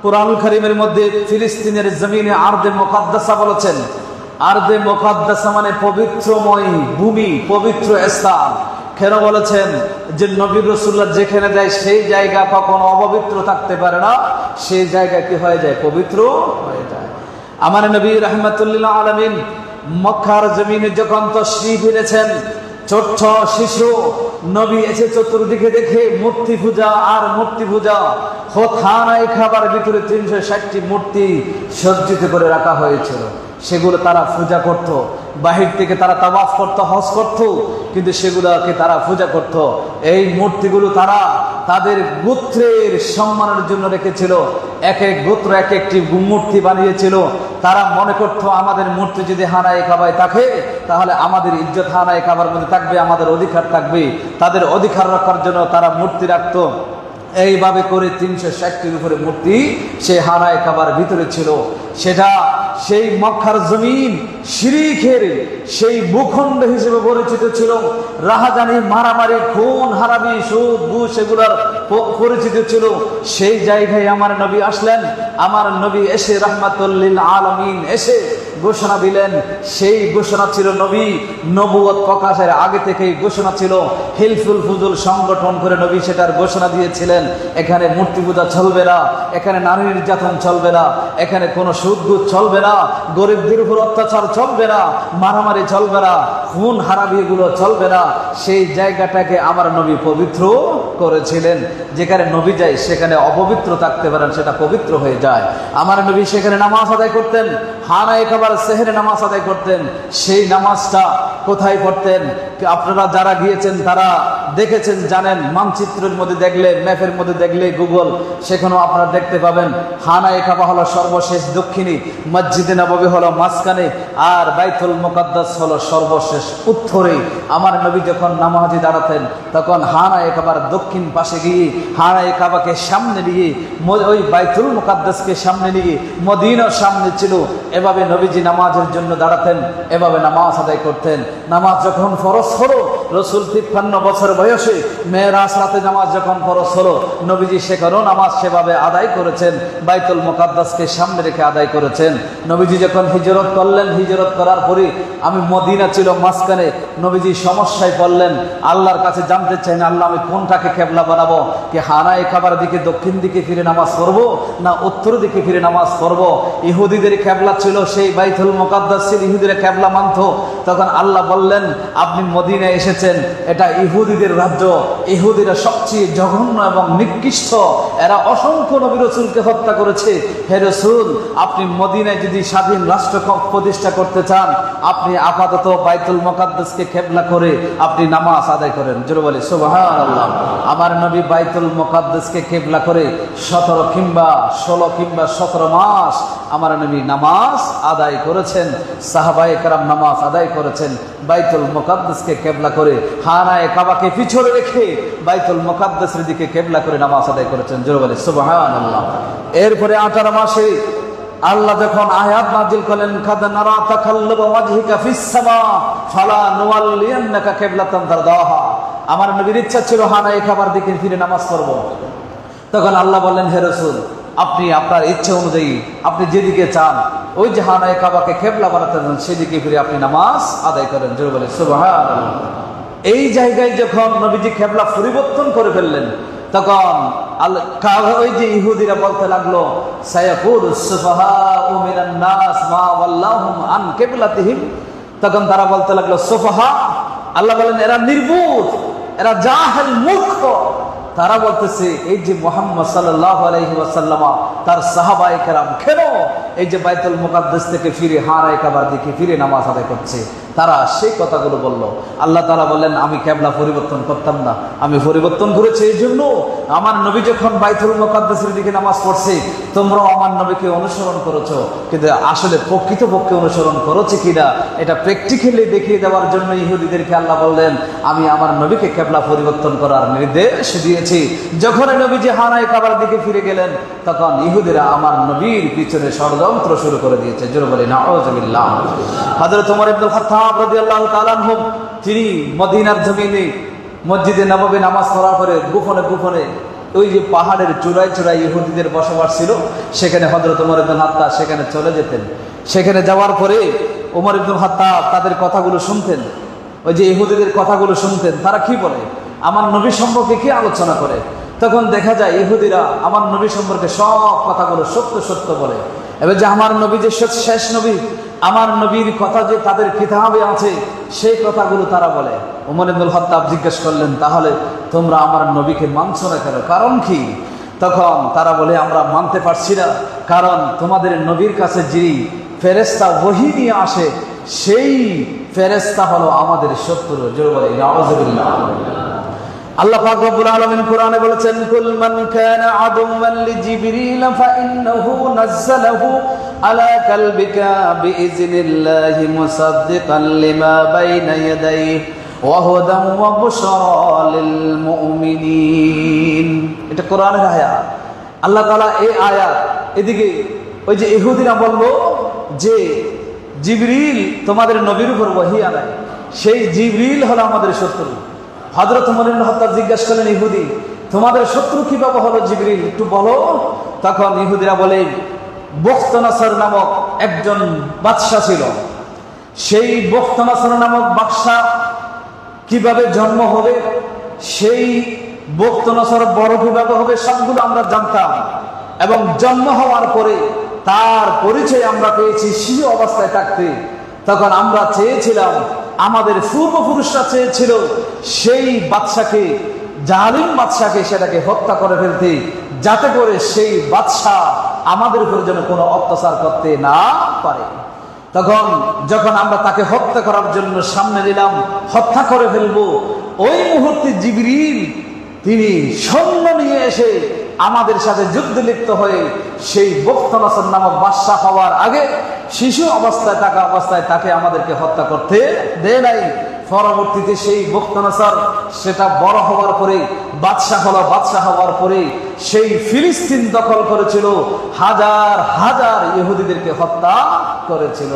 কোরআনুল কারীমের মধ্যে ফিলিস্তিনের জমিনে আরদে মুকাদ্দাসা বলেছেন। আরদে মুকাদ্দাসা মানে পবিত্রময় ভূমি, পবিত্র স্থান। কেন বলেছেন? যে নবী রাসূলুল্লাহ যেখানে যায় সেই জায়গা কখনো অপবিত্র থাকতে পারে না, সেই জায়গা কি হয়ে যায়? পবিত্র হয়ে যায়। আমার নবী রাহমাতুল্লিল আলামিন মক্কার জমিনে যখন তাশরীফ এনেছেন, ছোট্ট শিশু নবী এসে চতুর্দিকে দেখে মূর্তি পূজা আর মূর্তি পূজা। খানায় খাবার ভিতরে 360টি মূর্তি সজ্জিত করে রাখা হয়েছিল, সেগুলো তারা পূজা করত। বাহির থেকে তারা তাওয়াফ করত, হজ করত, কিন্তু সেগুলোকে তারা পূজা করত। এই মূর্তিগুলো তারা তাদের গোত্রের সম্মানের জন্য রেখেছিল। এক এক গোত্র এক একটি মূর্তি বানিয়েছিল। তারা মনে করত আমাদের মূর্তি যদি হানায় কাবায় থাকে তাহলে আমাদের ইজ্জত হানায় কাবার মধ্যে থাকবে, আমাদের অধিকার থাকবে। তাদের অধিকার রক্ষার জন্য তারা মূর্তি রাখত। এইভাবে করে 360টির উপরে মূর্তি সে হানায় কাবার ভিতরে ছিল। সেটা সেই মক্কার জমিন শিরকের সেই ভূখণ্ড হিসেবে পরিচিত ছিল। রাহাজানি, মারামারি, খুন, হারামি, সুদ, ঘুষ এগুলোর পরিচিত ছিল। সেই জায়গায় আমার নবী আসলেন। আমার নবী এসে রাহমাতুল্লিল আলামিন এসে ঘোষণা দিলেন। সেই ঘোষণা ছিল নবী নবুয়ত প্রকাশের আগে থেকেই ঘোষণা ছিল। হিলফুল ফুজুল সংগঠন করে নবী সেটার ঘোষণা দিয়েছিলেন। এখানে মূর্তি পূজা চলবে না, এখানে নারী নির্যাতন চলবে না, এখানে কোনো সুদ ঘুষ চলবে না, গরিবদের উপর অত্যাচার চলবে না, মারামারি চলবে না, খুন হারামি এগুলো চলবে না। সেই জায়গাটাকে আমার নবী পবিত্র করেছিলেন। যেখানে নবী যায় সেখানে অপবিত্র থাকতে পারেন, সেটা পবিত্র হয়ে যায়। আমার নবী সেখানে নামাজ আদায় করতেন, হানায় কাবার সেহরে নামাজ আদায় করতেন। সেই নামাজটা কোথায় পড়তেন? আপনারা যারা গিয়েছেন তারা দেখেছেন, জানেন। মানচিত্রের মধ্যে দেখলে, ম্যাপের মধ্যে দেখলে, গুগল, সেখানেও আপনারা দেখতে পাবেন। হানায় কাবা হলো সর্বশেষ দক্ষিণী, মসজিদে নববী হলো মাঝখানে, আর বাইতুল মুকাদ্দাস হলো সর্বশেষ উত্তরে। আমার নবী যখন নামাজে দাঁড়াতেন তখন হানায় কাবার দক্ষিণ পাশে গিয়ে হানায় কাবাকে সামনে নিয়ে, ওই বাইতুল মুকাদ্দাসকে সামনে নিয়ে, মদিনার সামনে ছিল। এভাবে নবীজি নামাজের জন্য দাঁড়াতেন, এভাবে নামাজ আদায় করতেন। নামাজ যখন ফরজ হলো, রাসূল 53 বছর বয়সে মেরাজ রাতে নামাজ যখন ফরজ হলো, নবীজি সেখানেও নামাজ সেভাবে আদায় করেছেন, বাইতুল মুকাদ্দাসকে সামনে রেখে আদায় করেছেন। নবীজি যখন হিজরত করলেন, হিজরত করার পরে আমি মদিনা ছিল মাঝখানে, নবীজি সমস্যায় পড়লেন। আল্লাহর কাছে জানতে চাইলেন, আল্লাহ আমি কোনটাকে কেবলা বানাবো? কি হানায় কাবার দিকে দক্ষিণ দিকে ফিরে নামাজ পড়বো, না উত্তর দিকে ফিরে নামাজ পড়বো? ইহুদিদের কেবলা ছিল সেই বাইতুল মুকাদ্দাস ছিল, ইহুদিরা কেবলা মানত। তখন আল্লাহ বললেন, আপনি মদিনায় এসে এসেছেন, এটা ইহুদিদের রাজ্য, ইহুদিরা সবচেয়ে জঘন্য এবং নিকৃষ্ট, এরা অসংখ্য নবী রাসূলকে হত্যা করেছে। হে রাসূল, আপনি মদিনায় যদি স্বাধীন রাষ্ট্র প্রতিষ্ঠা করতে চান, আপনি আপাতত বাইতুল মুকাদ্দাসকে কিবলা করে আপনি নামাজ আদায় করেন। জোরে বলি সুবহানাল্লাহ। আমার নবী বাইতুল মুকাদ্দাসকে কিবলা করে 17 কিংবা 16 কিংবা 17 মাস আমার নবী নামাজ আদায় করেছেন। সাহাবায়ে কেরাম নামাজ আদায় করেছেন বাইতুল মুকাদ্দাসকে কিবলা করে, খানায়ে কাবাকে পিছনে রেখে বাইতুল মুকাদ্দাসের দিকে কিবলা করে নামাজ আদায় করেছেন। জোরে বলি সুবহানাল্লাহ। এরপরে 18 মাসে আল্লাহ যখন আয়াত নাযিল করলেন, কাদ নারা তাকাল্লুবা ওয়াজহিকা ফিস সামা ফালা নুওয়াল্লিয়ান্নাকা কিবলাতান তারদাহা, আমার নবীর ইচ্ছা ছিল খানায়ে কাবার দিকে ফিরে নামাজ পড়ব। তখন আল্লাহ বললেন, হে রাসূল, আপনি আপনার ইচ্ছা অনুযায়ী আপনি যেদিকে চান ওই যে খানায়ে কাবাকে কিবলা বানাতে চান সেদিকে ফিরে আপনি নামাজ আদায় করেন। জোরে বলি সুবহানাল্লাহ। এই জায়গায় যখন নবীজি কিবলা পরিবর্তন করে ফেললেন, তখন ওই যে ইহুদিরা বলতে লাগলো, সায়াকুলুস সুফাহাউ মিনান নাস মা ওয়াল্লাহুম আন কিবলাতিহিম, তখন তারা বলতে লাগলো সুফাহা, আল্লাহ বলেন এরা নির্বুধ, এরা জাহেল, মূর্খ। তারা বলতেছে এই যে মুহাম্মদ সাল্লাল্লাহু আলাইহি ওয়াসাল্লাম তার সাহাবায়ে কেরাম কেন এই যে বাইতুল মুকাদ্দাস থেকে ফিরে খানায়ে কাবার দিকে ফিরে নামাজ আদায় করছে, তারা সেই কথাগুলো বলল। আল্লাহ তাআলা বললেন, আমি কিবলা পরিবর্তন করতাম না, আমি পরিবর্তন করেছি এই জন্য আমার নবী যখন বাইতুল মুকাদ্দাসের দিকে নামাজ পড়ছে তোমরাও আমার নবীকে অনুসরণ করেছো, কিন্তু আসলে প্রকৃতপক্ষে অনুসরণ করেছে কিনা এটা প্র্যাকটিক্যালি দেখিয়ে দেওয়ার জন্য ইহুদিদেরকে আল্লাহ বললেন, আমি আমার নবীকে কিবলা পরিবর্তন করার নির্দেশ দিয়েছি। যখন নবীজি খানায়ে কাবার দিকে ফিরে গেলেন তখন ইহুদিরা আমার নবীর পিছনে ষড়যন্ত্র শুরু করে দিয়েছে। জোরে বলি নাউযুবিল্লাহ। হযরত ওমর ইবনে খাত্তাব রাদিয়াল্লাহু তাআলা আনহু তিনি মদিনার জমিনে মসজিদে নববী নামাজ পড়ার পরে গোপনে গোপনে ওই যে পাহাড়ের চূড়ায় চূড়ায় ইহুদিদের বসবাস ছিল, সেখানে হযরত ওমর ইবনে খাত্তাব সেখানে চলে যেতেন। সেখানে যাওয়ার পরে ওমর ইবনে খাত্তাব তাদের কথাগুলো শুনতেন, ওই যে ইহুদিদের কথাগুলো শুনতেন, তারা কি বলে, আমার নবী সম্পর্কে কি আলোচনা করে। তখন দেখা যায় ইহুদিরা আমার নবী সম্পর্কে সব কথাগুলো সত্য সত্য বলে। এবার যে আমার নবী যে শেষ নবী, আমার নবীর কথা যে তাদের কিতাবে আছে সেই কথাগুলো তারা বলে। ওমর ইবনে খাত্তাব জিজ্ঞেস করলেন, তাহলে তোমরা আমার নবীকে মানছো না কেন, কারণ কি? তখন তারা বলে, আমরা মানতে পারছি না কারণ তোমাদের নবীর কাছে যিনি ফেরেশতা ওহী নিয়ে আসে সেই ফেরেশতা হলো আমাদের শত্রু। জোরে বলি নাউযুবিল্লাহ। আল্লাহ পাক রব্বুল আলামিন কোরআনে বলেছেন, কুল মান কানা আদুওয়ান লিজিবরিল ফাইন্নাহু নাযালাহু আলা কলবিকা বিইজনিল্লাহি মুসাদ্দিকান লিমা বাইনা ইয়াদাইহি ওয়া হুদান ওয়া বুশরা লিল মুমিনিন। এটা কোরআনের আয়াত। আল্লাহ তাআলা এই আয়াত এদিকে ওই যে ইহুদিরা বলল যে জিবরিল তোমাদের নবীর উপর ওহী আনায়, সেই জিবরিল হলো আমাদের শত্রু। হযরত ওমর ইবনে খাত্তাব জিজ্ঞাসা করলেন, ইহুদি তোমাদের শত্রু কিভাবে হলো জিবরিল, একটু বলো। তখন ইহুদিরা বলে, বখতনাসর নামক একজন বাদশা ছিল, সেই বখতনাসর নামক বাদশা কিভাবে জন্ম হবে, সেই বখতনাসর বড় কিভাবে হবে সবগুলো আমরা জানতাম, এবং জন্ম হওয়ার পরে তার পরিচয় আমরা পেয়েছি শিশু অবস্থায় থাকতে। তখন আমরা চেয়েছিলাম, আমাদের পূর্বপুরুষরা চেয়েছিল সেই বাদশাকে, জালিম বাদশাকে সেটাকে হত্যা করে ফেলতে, যাতে করে সেই বাদশা আমাদের উপর যেন কোনো অত্যাচার করতে না পারে। তখন যখন আমরা তাকে হত্যা করার জন্য সামনে নিলাম, হত্যা করে ফেলবো, ওই মুহূর্তে জিবরিল তিনি সৈন্য নিয়ে এসে আমাদের সাথে যুদ্ধে লিপ্ত হয়ে সেই বখতনাসর নামক বাদশা হওয়ার আগে শিশু অবস্থায় থাকা অবস্থায় তাকে আমাদেরকে হত্যা করতে দেয় নাই। পরবর্তীতে সেই বখতনাসর সেটা বড় হওয়ার পরে বাদশা হলো, বাদশা হওয়ার পরে সেই ফিলিস্তিন দখল করেছিল, হাজার হাজার ইহুদিদেরকে হত্যা করেছিল।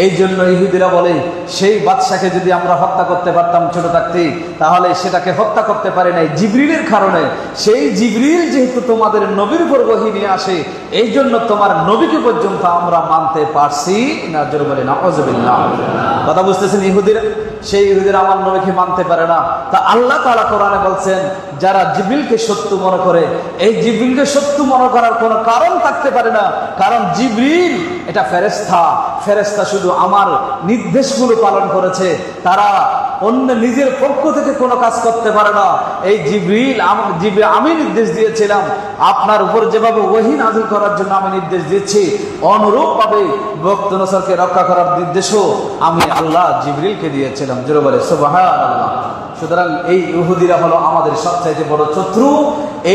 এই জন্য ইহুদিরা বলে, সেই বাদশাকে যদি আমরা হত্যা করতে পারতাম ছোট থাকতে, তাহলে সেটাকে হত্যা করতে পারি নাই জিবরিলের কারণে। সেই জিবরিল যেহেতু তোমাদের নবীর উপর ওহী নিয়ে আসে, এই জন্য তোমার নবীকে পর্যন্ত আমরা মানতে পারছি না। জোরে বলে নাউযুবিল্লাহ। কথা বুঝতেছেন? ইহুদিরা, সেই ইহুদিরা আমার নবীকে মানতে পারে না। তা আল্লাহ তাআলা কোরআনে বলছেন, যারা জিবরিলকে শত্রু মনে করে, এই জিবরিলকে শত্রু মনে করার কোনো কারণ থাকতে পারে না। কারণ জিবরিল এটা ফেরেশতা, ফেরেশতা শুধু আমার নির্দেশগুলো পালন করেছে, তারা অন্য নিজের পক্ষ থেকে কোনো কাজ করতে পারে না। এই জিবরিল আমি নির্দেশ দিয়েছিলাম, আপনার উপর যেভাবে ওহী নাযিল করার জন্য আমি নির্দেশ দিচ্ছি, অনুরূপভাবে বক্ত নসরকে রক্ষা করার নির্দেশও আমি আল্লাহ জিবরিলকে দিয়েছিলাম। জোরে বলে সুবহানাল্লাহ। সুতরাং এই ইহুদিরা হলো আমাদের সবচাইতে বড় শত্রু।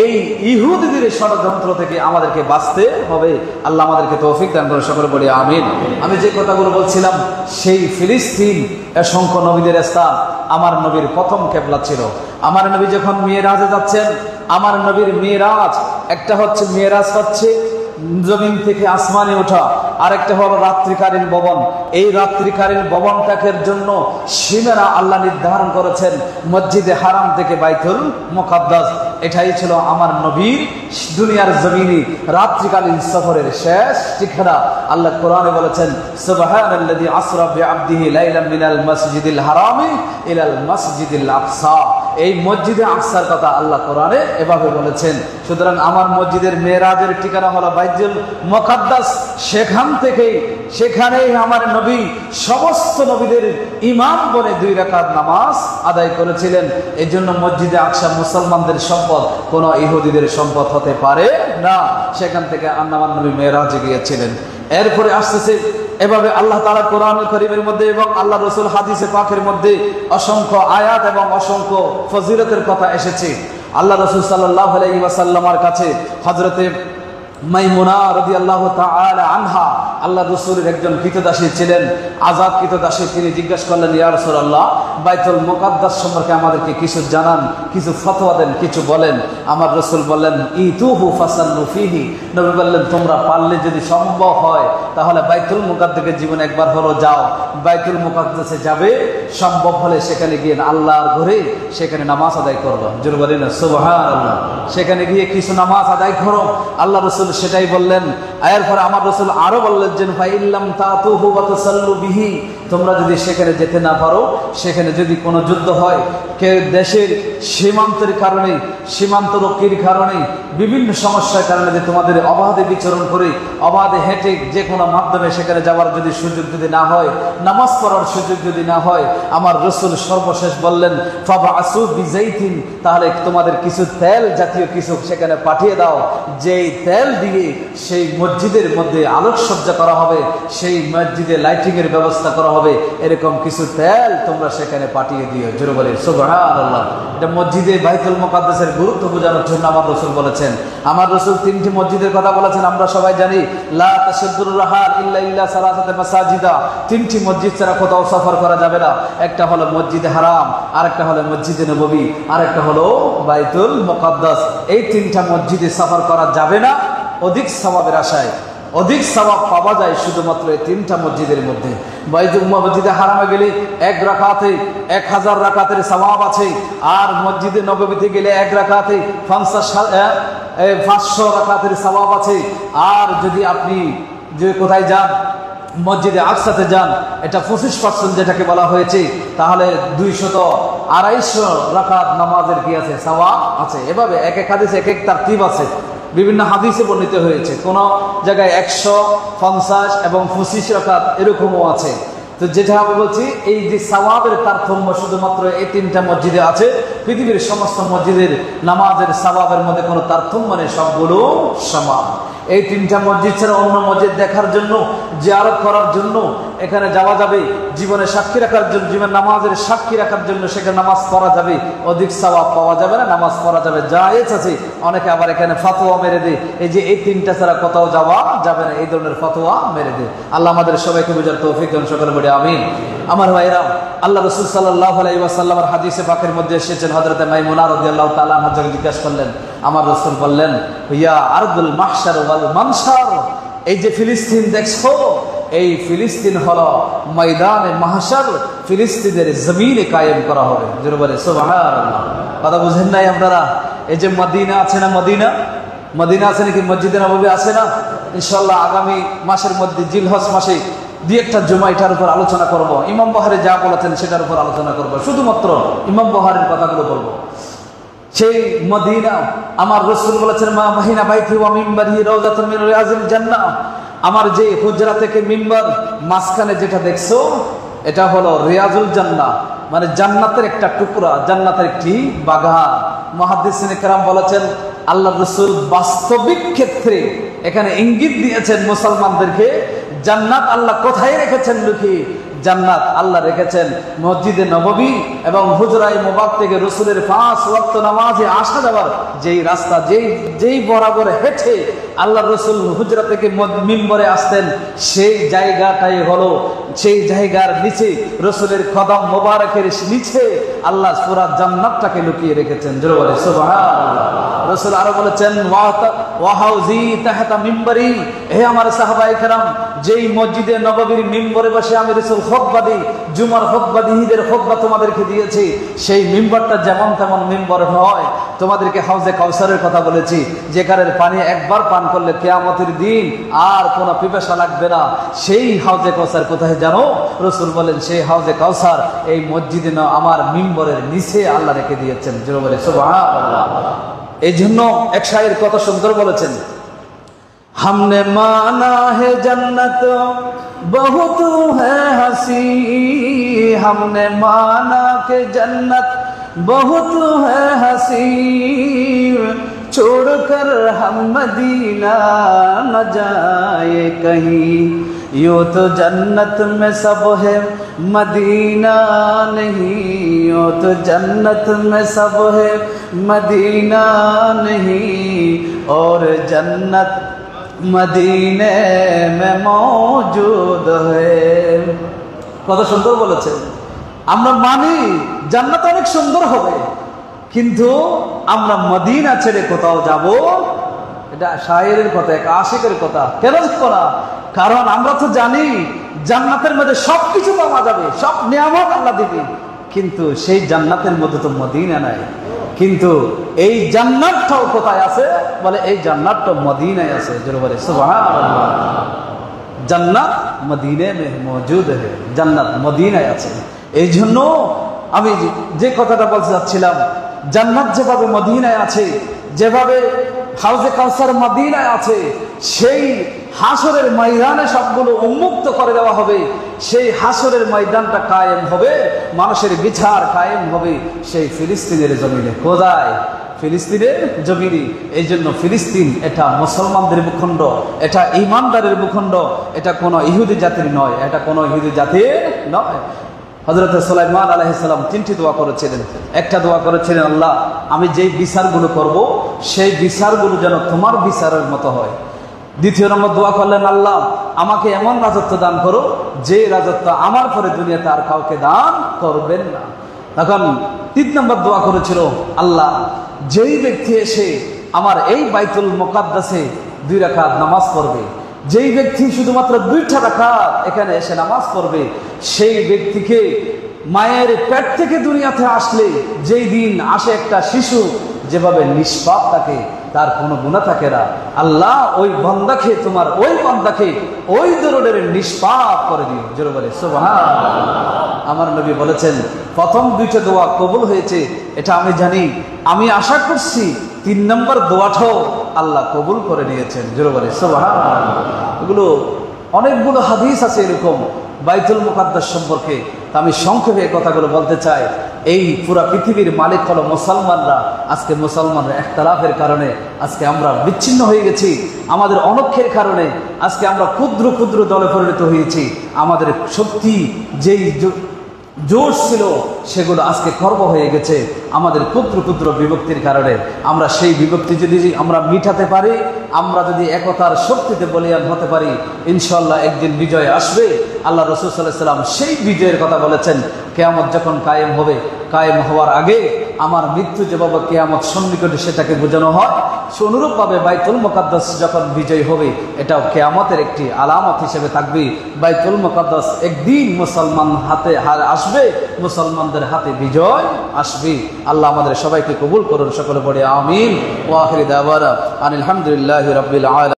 এই ইহুদিদের ষড়যন্ত্র থেকে আমাদেরকে বাঁচতে হবে। আল্লাহ আমাদেরকে তৌফিক দান করে, সকলে বলি আমিন। আমি যে কথাগুলো বলছিলাম, সেই ফিলিস্তিন অসংখ্য নবীদের স্থান। আমার নবীর প্রথম কেবলা ছিল। আমার নবী যখন মিরাজে যাচ্ছেন, আমার নবীর মিরাজ একটা হচ্ছে, মিরাজ হচ্ছে জমিন থেকে আসমানে ওঠা, আরেকটা হলো রাত্রিকালীন ভবন। এই রাত্রিকালীন ভবনটাকের জন্য সীমানা আল্লাহ নির্ধারণ করেছেন মসজিদে হারাম থেকে বাইতুল মুকাদ্দাস। এটাই ছিল আমার নবীর দুনিয়ার জমিনে রাত্রিকালীন সফরের শেষ ঠিকানা। আল্লাহ কোরআনে বলেছেন, সুবহানাল্লাযী আসরা বিআবদিহি লাইলাম মিনাল মাসজিদিল হারামি ইলাল মাসজিদিল আকসা। এই মসজিদে আকসার কথা আল্লাহ কোরআনে এভাবে বলেছেন। সুতরাং আমার মসজিদের মেরাজের ঠিকানা হলো বাইতুল মুকাদ্দাস। সেখানেই আমার নবী সমস্ত নবীদের ইমাম বনে 2 রাকাত নামাজ আদায় করেছিলেন। এই জন্য মসজিদে আকসা মুসলমানদের সম্পদ, কোনো ইহুদিদের সম্পদ হতে পারে না। সেখান থেকে আমার নবী মেরাজে গিয়েছিলেন। এরপরে আসতেছে এভাবে আল্লাহ তাআলা কোরআনুল কারীমের মধ্যে এবং আল্লাহ রাসূল হাদিসে পাকের মধ্যে অসংখ্য আয়াত এবং অসংখ্য ফজিলতের কথা এসেছে। আল্লাহ রাসূল সাল্লাল্লাহু আলাইহি ওয়াসাল্লামের কাছে হযরতে মাইমুনা রাদিয়াল্লাহু তাআলা আনহা, আল্লাহ রাসূলের একজন কৃতদাসী ছিলেন, আযাদ কৃতদাসী। তিনি জিজ্ঞাসা করলেন, ইয়া রাসূলুল্লাহ, বাইতুল মুকাদ্দাস সম্পর্কে আমাদেরকে কিছু জানান, কিছু ফতোয়া দেন, কিছু বলেন। আমার রাসূল বললেন, ইতুহু ফাসাল্লু ফিহি। নবী বললেন, তোমরা পারলে যদি সম্ভব হয় তাহলে বাইতুল মুকাদ্দাসে জীবনে একবার হলো যাও, বাইতুল মুকাদ্দাসে যাবে, সম্ভব হলে সেখানে গিয়ে আল্লাহর ঘরে সেখানে নামাজ আদায় করবে। জোরে বলেন না সুবহানাল্লাহ। সেখানে গিয়ে কিছু নামাজ আদায় করো। আল্লাহ রাসূল সেটাই বললেন। এরপরে আমার রাসূল আরো বললেন যে ফাইল্লাম তাতুহু ওয়া তুসাল্লু বিহি, তোমরা যদি সেখানে যেতে না পারো, সেখানে যদি কোনো যুদ্ধ হয়, কে দেশের সীমান্তের কারণে, সীমান্তরক্ষীর কারণে, বিভিন্ন সমস্যার কারণে যে তোমাদের অবাধে বিচরণ করে, অবাধে হেঁটে যে কোনো মাধ্যমে সেখানে যাওয়ার যদি সুযোগ যদি না হয়, নামাজ পড়ার সুযোগ যদি না হয়, আমার রাসূল সর্বশেষ বললেন ফাবাসু বিজাইতিন, তাহলে তোমাদের কিছু তেল জাতীয় কিছু সেখানে পাঠিয়ে দাও, যেই তেল দিয়ে সেই মসজিদের মধ্যে আলোকসজ্জা করা হবে, সেই মসজিদে লাইটিং এর ব্যবস্থা করা হবে, এরকম কিছু তেল তোমরা সেখানে পাঠিয়ে দিও। জোরে বলে সুবহানাল্লাহ। এটা মসজিদে বাইতুল মুকাদ্দাসের গুরুত্ব বোঝানোর জন্য আমার রাসূল বলেছেন। আমার রাসূল 3টি মসজিদের কথা বলেছেন, আমরা সবাই জানি, লা তাশাদ্দুর রাহাল ইল্লা সালাসাতে মাসাজিদা। 3টি মসজিদ ছাড়া কোথাও সফর করা যাবে না। একটা হলো মসজিদে হারাম, আরেকটা হলো মসজিদে নববী, আরেকটা হলো বাইতুল মুকাদ্দাস। এই 3টা মসজিদে সফর করা যাবে না। অধিক সওয়াবের আশায়, অধিক সওয়াব পাওয়া যায় শুধুমাত্র এই 3টা মসজিদের মধ্যে। মসজিদে হারামে গেলে 1 রাকাতে 1000 রাকাতের সওয়াব আছে, আর মসজিদে নববীতে গেলে 1 রাকাতে 500 রাকাতের সওয়াব আছে। আর যদি আপনি যে কোথায় যান, মসজিদে আকসাতে যান, এটা 25% যেটাকে বলা হয়েছে, তাহলে 200-250 রাকাত নামাজের কি আছে, সওয়াব আছে। এভাবে এক এক হাদিসে এক এক তারতিব আছে, বিভিন্ন হাদিসে বর্ণিত হয়েছে। কোন জায়গায় 150 এবং 25 রাকাত এরকমও আছে। তো যেটা আমি বলছি, এই যে সওয়াবের তারতম্য শুধুমাত্র এই 3টা মসজিদে আছে। পৃথিবীর সমস্ত মসজিদের নামাজের সওয়াবের মধ্যে কোনো তারতম্য নেই, সবগুলো সমান। এই 3টা মসজিদ ছাড়া অন্য মসজিদ দেখার জন্য, জিয়ারত করার জন্য এখানে যাওয়া যাবে, জীবনে সাক্ষী রাখার জন্য, জীবন নামাজের সাক্ষী রাখার জন্য সেখানে নামাজ পড়া যাবে, অধিক সওয়াব পাওয়া যাবে না, নামাজ পড়া যাবে, জায়েজ আছে। অনেকে আবার এখানে ফতোয়া মেরে দেয়, এই যে এই 3টা ছাড়া কোথাও যাওয়া যাবে না, এই ধরনের ফতোয়া মেরে দেয়। আল্লাহ আমাদের সবাইকে বুঝার তৌফিক দান, সকলে বলি আমিন। আমার ভাইরা, আল্লাহ রাসূল সাল্লাল্লাহু আলাইহি ওয়াসাল্লামের হাদিসে পাকের মধ্যে এসেছেন, হযরতে মাইমুনা রাদিয়াল্লাহু তাআলা আনহা জিজ্ঞাসা করলেন, আমার রাসূল বললেন, ইয়া আরদুল মাহশার ওয়াল মানশার, এই যে ফিলিস্তিন দেখছো, এই ফিলিস্তিন হলো ময়দানে মাহশার, ফিলিস্তিনের জমিনে কায়েম করা হবে। জোরে বলে সুবহানাল্লাহ। কথা বুঝেন নাই আপনারা? এই যে মদিনা আছে না, মদিনা আছে নাকি, মসজিদে নববী আছে না, ইনশাআল্লাহ আগামী মাসের মধ্যে জিলহজ মাসে 2-1টা জুমা এটার উপর আলোচনা করব। ইমাম বুখারী যা বলেছেন সেটার উপর আলোচনা করব, শুধুমাত্র ইমাম বুখারীর কথাগুলো বলবো। সেই মদিনা আমার রাসূল বলেছেন মা বাহিনা বাইতি ওয়া মিম্বারি রাউযাতুন মিন রিয়াজিল জান্নাহ, আমার যে হুজরা থেকে মিম্বার মাঝখানে যেটা দেখছো এটা হলো রিয়াজুল জান্নাহ, মানে জান্নাতের একটা টুকরা, জান্নাতের একটি বাগান। মুহাদ্দিসিনে কেরাম বলেছেন আল্লাহর রাসূল বাস্তবিক ক্ষেত্রে এখানে ইঙ্গিত দিয়েছেন মুসলমানদেরকে জান্নাত আল্লাহ কোথায় রেখেছেন লুকিয়ে। জান্নাত আল্লাহ রেখেছেন মসজিদে নববী এবং হুজরায়ে মুবারক থেকে রাসূলের 5 ওয়াক্ত নামাজে আসা যাওয়ার যেই রাস্তা, যেই বরাবর হেঁটে আল্লাহর রাসূল হুজরা থেকে মিম্বরে আসতেন, সেই জায়গাটাই হলো, সেই জায়গার নিচে রাসূলের কদম মোবারকের নিচে আল্লাহ পুরা জান্নাতটাকে লুকিয়ে রেখেছেন। জোরে বলে সুবহানাল্লাহ। রাসূল আরো বলেছেন ওয়া হাউজি তাহতা মিম্বরি, হে আমার সাহাবায়ে কেরাম, যেই মসজিদে নববীর মিম্বরে বসে আমি রাসূল খুতবা দিই, জুমার খুতবা দিই, ঈদের খুতবা তোমাদেরকে দিয়েছি, সেই মিম্বরটা যেমন তেমন মিম্বর হয়। তোমাদেরকে হাউজে কাউসারের কথা বলেছি, যেখানে পানি একবার পান করলে কিয়ামতের দিন আর কোনো পিপাসা লাগবে না। সেই হাউজে কাউসার কোথায় জানো? রাসূল বলেন সেই হাউজে কাউসার এই মসজিদে না, আমার মিম্বরের নিচে আল্লাহ রেখে দিয়েছেন। জোরে বলে সুবহানাল্লাহ। এই জন্য এক শায়ের কত সুন্দর বলেছেন, हमने माना है जन्नत बहुत है हंसी, हमने माना कि जन्नत बहुत है हंसी, छोड़कर हम मदीना न जाए कहीं, यूं तो जन्नत में सब है मदीना नहीं, यूं तो जन्नत में सब है मदीना नहीं, और जन्नत মদিনে মে মৌজুদ হ্যায়। কত সুন্দর বলেছেন। আমরা মানি জান্নাত অনেক সুন্দর হবে, কিন্তু আমরা মদিনা ছেড়ে কোথাও যাব, এটা শায়েরের কথা, এক আশিকের কথা। কেন করা? কারণ আমরা তো জানি জান্নাতের মধ্যে সবকিছু পাওয়া যাবে, সব নিয়ামত আল্লাহ দিবে, কিন্তু সেই জান্নাতের মধ্যে তো মদিনা নাই। কিন্তু এই জান্নাতটাও কোথায় আছে? বলে এই জান্নাতটা মদিনায় আছে। জোরে বলে সুবহানাল্লাহ। জান্নাত মদিনে মে মौजूद है, জান্নাত মদিনায় আছে। এই জন্য আমি যে কথাটা বলতে যাচ্ছিলাম, জান্নাত যেভাবে মদিনায় আছে, যেভাবে হাউজে কাউসার মদিনায় আছে, সেই হাসরের ময়দানে সবগুলো উন্মুক্ত করে দেওয়া হবে। সেই হাসরের ময়দানটা কায়েম হবে, মানুষের বিচার কায়েম হবে সেই ফিলিস্তিনের জমিনে। কোথায়? ফিলিস্তিনের জমিনে। এই জন্য ফিলিস্তিন এটা মুসলমানদের ভূখণ্ড, এটা ঈমানদারের ভূখণ্ড, এটা কোনো ইহুদি জাতির নয়, এটা কোনো ইহুদি জাতির নয়। হযরত সুলাইমান আলাইহিস সালাম 3টি দোয়া করেছিলেন। একটা দোয়া করেছিলেন, আল্লাহ আমি যেই বিচারগুলো করব সেই বিচারগুলো যেন তোমার বিচারের মতো হয়। দ্বিতীয় নম্বর দোয়া করলেন, আল্লাহ আমাকে এমন রাজত্ব দান করো যে রাজত্ব আমার পরে দুনিয়াতে আর কাউকে দান করবেন না। তখন 3 নম্বর দোয়া করেছিল, আল্লাহ যেই ব্যক্তি এসে আমার এই বাইতুল মুকাদ্দাসে 2 রাকাত নামাজ পড়বে, যেই ব্যক্তি শুধুমাত্র 2টা রাকাত এখানে এসে নামাজ পড়বে, সেই ব্যক্তিকে মায়ের পেট থেকে দুনিয়াতে আসলে যেই দিন আসে একটা শিশু যেভাবে নিষ্পাপ থাকে, তার কোনো গুনাহ থাকে না, আল্লাহ ওই বান্দাকে, তোমার ওই বান্দাকে ওই দরুদের নিষ্পাপ করে দিও। জোরে বলে সুবহানাল্লাহ। আমার নবী বলেছেন প্রথম 2টা দোয়া কবুল হয়েছে, এটা আমি জানি। আমি আশা করছি 3 নম্বর দোয়াটাও আল্লাহ কবুল করে নিয়েছেন। জোরে বলে সুবহানাল্লাহ। এগুলো অনেকগুলো হাদিস আছে এরকম বাইতুল মুকাদ্দাস সম্পর্কে। তা আমি সংক্ষেপে এই কথাগুলো বলতে চাই। এই পুরা পৃথিবীর মালিক হলো মুসলমানরা। আজকে মুসলমানরা ইখতিলাফের কারণে আজকে আমরা বিচ্ছিন্ন হয়ে গেছি, আমাদের অনক্ষের কারণে আজকে আমরা ক্ষুদ্র ক্ষুদ্র দলে পরিণত হয়েছি। আমাদের শক্তি যেই জোশ ছিল সেগুলো আজকে খর্ব হয়ে গেছে আমাদের ক্ষুদ্র ক্ষুদ্র বিভক্তির কারণে। আমরা সেই বিভক্তি যদি আমরা মিটাতে পারি, আমরা যদি একতার শক্তিতে বলিয়ান হতে পারি, ইনশাআল্লাহ একদিন বিজয় আসবে। আল্লাহ রাসূল সাল্লাল্লাহু আলাইহি ওয়াসাল্লাম সেই বিজয়ের কথা বলেছেন। কিয়ামত যখন কায়েম হবে, কায়েম হওয়ার আগে আমার মৃত্যু যেভাবে কিয়ামত সন্নিকটে সেটাকে বোঝানো হয়, অনুরূপভাবে বাইতুল মুকাদ্দাস যখন বিজয় হবে, এটাও কিয়ামতের একটি আলামত হিসেবে থাকবে। বাইতুল মুকাদ্দাস একদিন মুসলমান হাতে আসবে, মুসলমানদের হাতে বিজয় আসবে। আল্লাহ আমাদের সবাইকে কবুল করুন। সকলে পড়ে আমিন। ওয়া আখিরু দাওয়ানা আনিল হামদুলিল্লাহি রাব্বিল আলামিন।